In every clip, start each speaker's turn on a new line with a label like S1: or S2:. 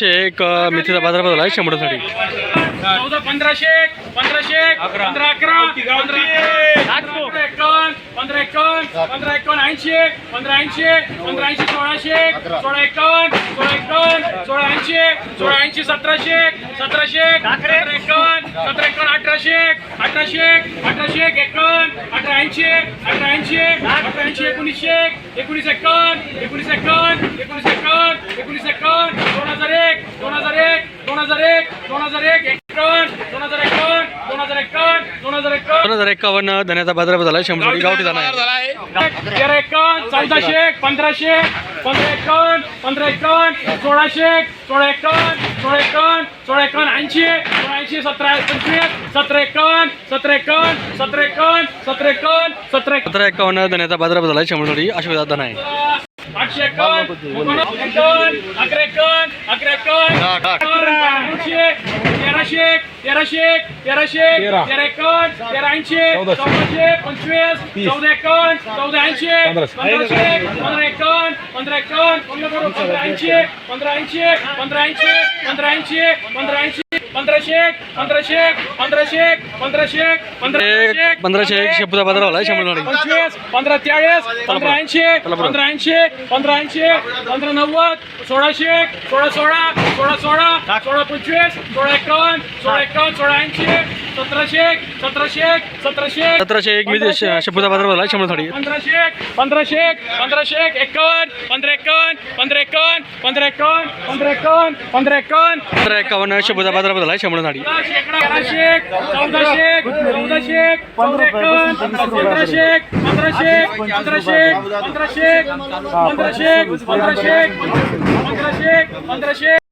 S1: एक मेथीचा बाजार बदल आहे 100 साठी
S2: 14 1500 1500 15 11 15 15 80 15 80 15 80 1600 16 80 1700 1700 17 1800 1800 18 80 19 19
S1: 2051 धन्याचा बाजार बदल आहे 100 साठी गावठी दाना आहे
S2: 1400 1500 15 1600 16 80 17
S1: 1751 धन्याचा बाजार बदल आहे 100 साठी अश्वदात दाना आहे 1500 एक शेपूचा बाजार आला 100 साठी
S2: 15 40 15 80 15 80 15 80 15 90 1600 16 16 16 25 16 51 1700
S1: 1700 एक मी शेपूचा बाजार आला 100 साठी
S2: 1500
S1: 1551 शेपूचा बाजार आला 100 साठी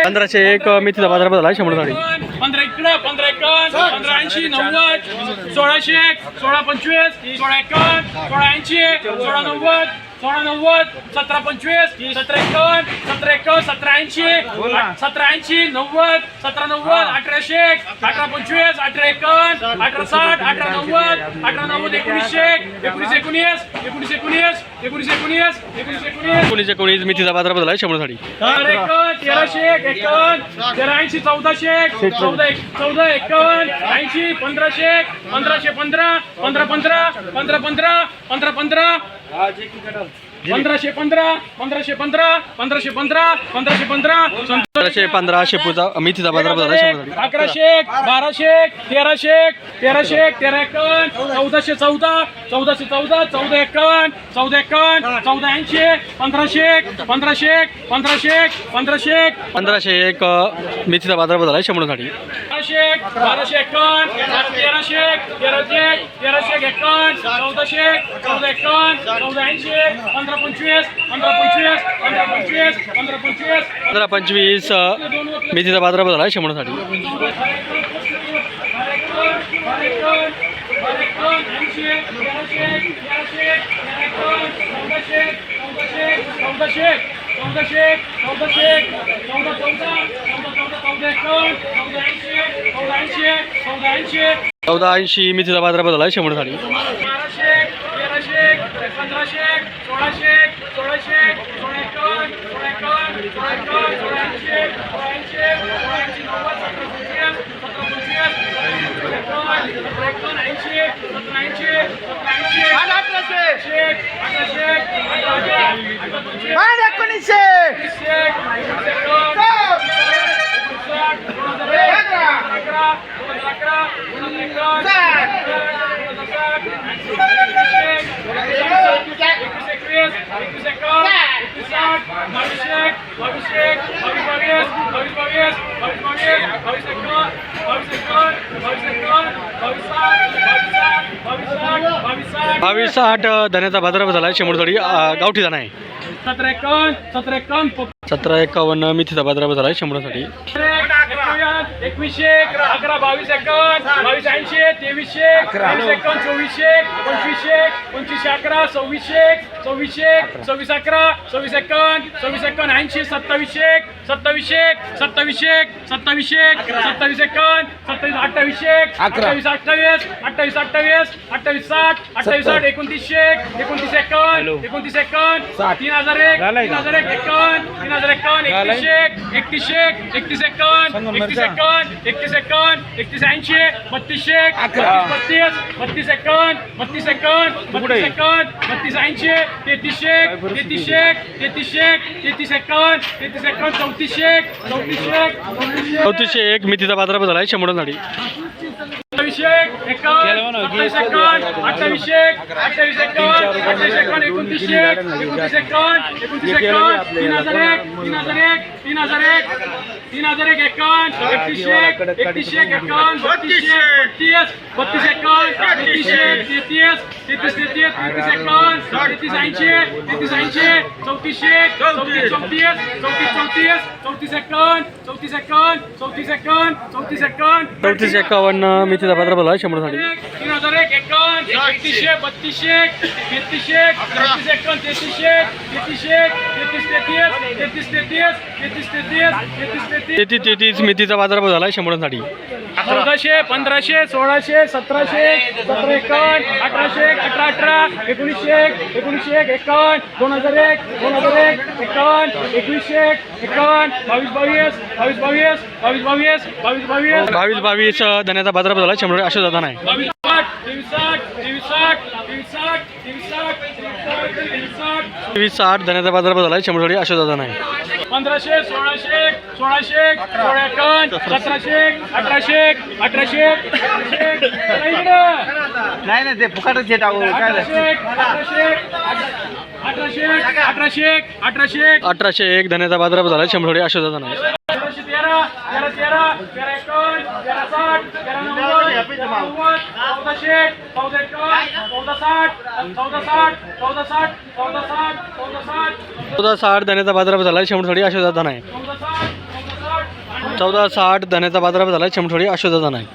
S1: 1500 एक मेथीचा बाजार बदल आहे 100 साठी
S2: 15 इकडं 15 80 90 1600 16 25 16 80 16 90 16 90 17 25 17 17 80 17 80 90 17 90 1800 18 25 18 18 60 18 90 18 90
S1: 19 मेथीचा बाजार बदल आहे 100 साठी
S2: 1300 80 1400 14 80 1500 1500 15 15 15 15 15 15 15 1500
S1: 15 शेपूचा मेथीचा बाजार बदल आहे 100 साठी
S2: 1100 1200 1300 13 14 14
S1: 1500 एक मेथीचा बाजार बदल आहे 100 साठी
S2: 1200
S1: 15-25 मेथीचा बाजार बदल आहे 100 साठी 1480 मेथीचा बाजार बदल आहे 100 साठी 22-60 धन्याचा बाजार बदल आहे 100 साठी गावठी दाना आहे 17-51 मेथीचा बाजार बदल आहे 100 साठी
S2: 2100 11 22 एकावन्न 22 80 2300 23 एकावन्न 2400 2500 11 2600 26 11 26 एकावन्न 80 2700 2700 2700 2700 27 एकावन्न 27 2800 28 28 28 28 28 60 28 60 2900 29 एकावन्न 29 एकावन्न 3001 3001 एकावन्न 3051 31 31 एकावन्न 31 एकावन्न 31 एकावन्न 31 80 3200 32 32 एकावन्न 32 एकावन्न 32 एकावन्न 32 80 3300 3300 33 एकावन्न 33 एकावन्न 3400
S1: 3401 मेथीचा बाजारभाव झाला आहे 100 झाली.
S2: 28 एकावन्न 28 एकावन्न 28 28 एकावन्न 28 एकावन्न 29 एकावन्न 29 एकावन्न 3001 3001 3001 3001 एकावन्न 31 31 एकावन्न 32 32 एकावन्न 33 33 33 33 एकावन्न 33 80 33 80 34 34 34 एकावन्न 34 एकावन्न 34 एकावन्न 34 एकावन्न
S1: 34 51 मेथीचा बाजारभाव झाला आहे 100 झाली.
S2: 3001 एकावन्न 31 32 33 33 एकावन्न 33
S1: 33 मेथीचा बाजारभाव झाला आहे 100 झाली.
S2: 1400 1500 1600 1700 17 एकावन्न 1800 18 1900 एकावन्न 2001 एकावन्न 21 एकावन्न 22
S1: धन्याचा बाजारभाव झाला आहे 100 अशा जाता नाही. 60 धन्याचा बाजारभाव झाला आहे 100 झाली अशा जाता नाही.
S2: 1500 1600 16 एकावन्न 1700 1800
S3: नाही ना ते फुकाटच घेत आहो काय झालं?
S1: 1801 धन्याचा बाजारभाव झाला आहे 100 झाली अशा जाता नाही. 1460 धन्याचा बाजारभाव झाला आहे 100 झाली अशा जाता नाही. 1460 धन्याचा बाजारभाव झाला आहे 100 झाली अशा जाता नाही.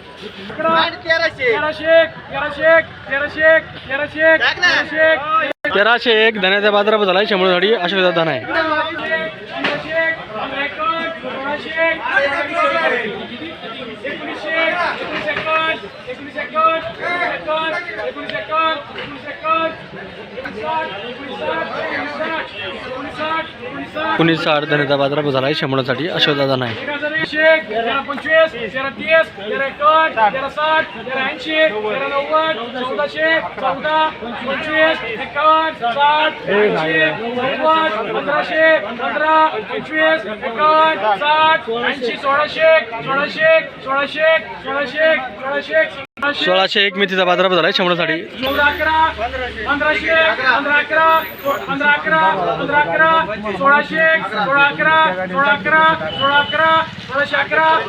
S1: 1301 धन्याचा बाजारभाव झाला आहे 100 झाली अशा जाता नाही. 1960 धन्याचा बाजारभाव झाला आहे 100 साठी अशा जाता नाही.
S2: 25 30 एकावन्न 60 80 90 1400 14 25 एकावन्न 60 80 90 1500 15 25 एकावन्न 60 80
S1: 1601 मेथीचा बाजारभाव झाला आहे 100 साठी.
S2: 14 11 1500 15 11 15 11 1600 16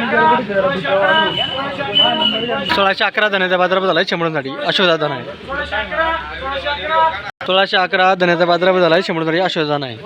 S2: 11
S1: 1611 धन्याचा बाजारभाव झाला आहे 100 साठी अशा जाता नाही. 1611 धन्याचा बाजारभाव झाला आहे 100 साठी अशा जाता नाही.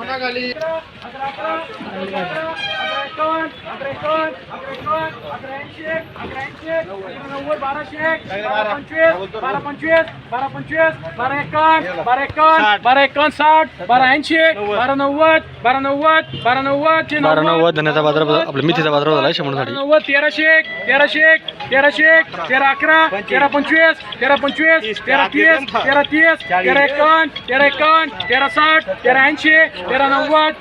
S1: 1290 धन्याचा बाजारभाव आपल्या मेथीचा बाजारभाव झाला आहे 100 साठी.
S2: 1300 13 11 13 25 13 25 13 30 13 30 13 एकावन्न 13 60 13 80 13 90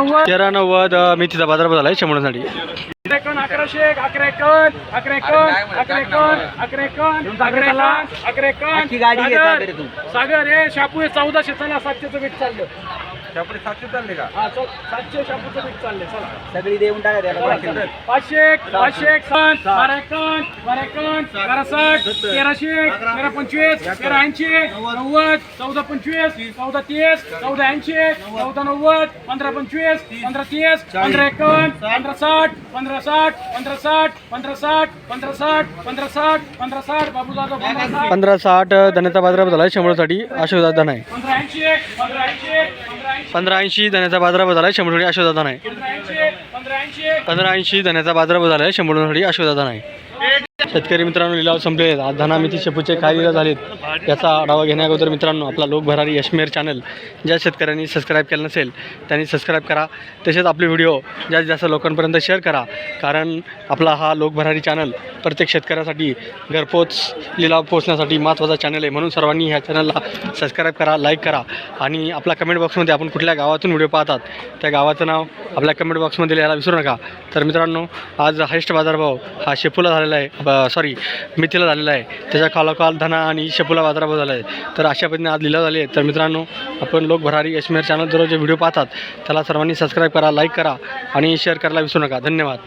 S1: 1390 मेथीचा बाजारभाव झाला आहे 100 साठी.
S2: 1100 सागर हे शापू 1400 चला 700चं बीट चाललं.
S3: 700 चालले का?
S2: 700 शापूचं बीट चालले चला.
S3: सगळी देऊन टाका त्याला
S2: 500 12 60 1300 13 25 13 80 90 14 25 14 30 14 80 14 90 15 25 15 30 15 51 15 60 15 60 15 60 15 60 15 60 15 60 15 60 बाबू जाधव
S1: 1560 धन्याचा बाजारभाव झाला आहे 100 साठी अशा जाता नाही.
S2: 15 80 15 80 15 80
S1: 1580 धन्याचा बाजारभाव झाला आहे 100 थोडी अशोकदादा नाही. 1580 धन्याचा बाजारभाव झाला आहे 100 थोडी अशोकदादा नाही. शेतकरी मित्रांनो लिलाव संपलेले आहेत. आज धना मेथी शेपूचे काय लिलाव झालेत याचा आढावा घेण्या अगोदर मित्रांनो आपला लोकभरारी यशमेर चॅनल ज्या शेतकऱ्यांनी सबस्क्राईब केलं नसेल त्यांनी सबस्क्राईब करा. तसेच आपले व्हिडिओ जास्तीत जास्त लोकांपर्यंत शेअर करा, कारण आपला हा लोकभरारी चॅनल प्रत्येक शेतकऱ्यासाठी घरपोच लिलाव पोहोचण्यासाठी महत्त्वाचा चॅनल आहे. म्हणून सर्वांनी ह्या चॅनलला सबस्क्राईब करा, लाईक करा आणि आपल्या कमेंट बॉक्समध्ये आपण कुठल्या गावातून व्हिडिओ पाहतात त्या गावाचं नाव आपल्या कमेंट बॉक्समध्ये लिहायला विसरू नका. तर मित्रांनो आज हायस्ट बाजारभाव हा शेपूला झालेला आहे, मेथीला झालेला आहे. त्याच्या खालोखाल धना आणि शेपूला बाजारभाव झाला आहे. तर अशा पद्धतीने आज लिलाव झाले. तर मित्रांनो आपण लोकभरारी यशमेर चॅनल दररोज जे व्हिडिओ पाहतात त्याला सर्वांनी सबस्क्राईब करा, लाईक करा आणि शेअर करायला विसरू नका. धन्यवाद.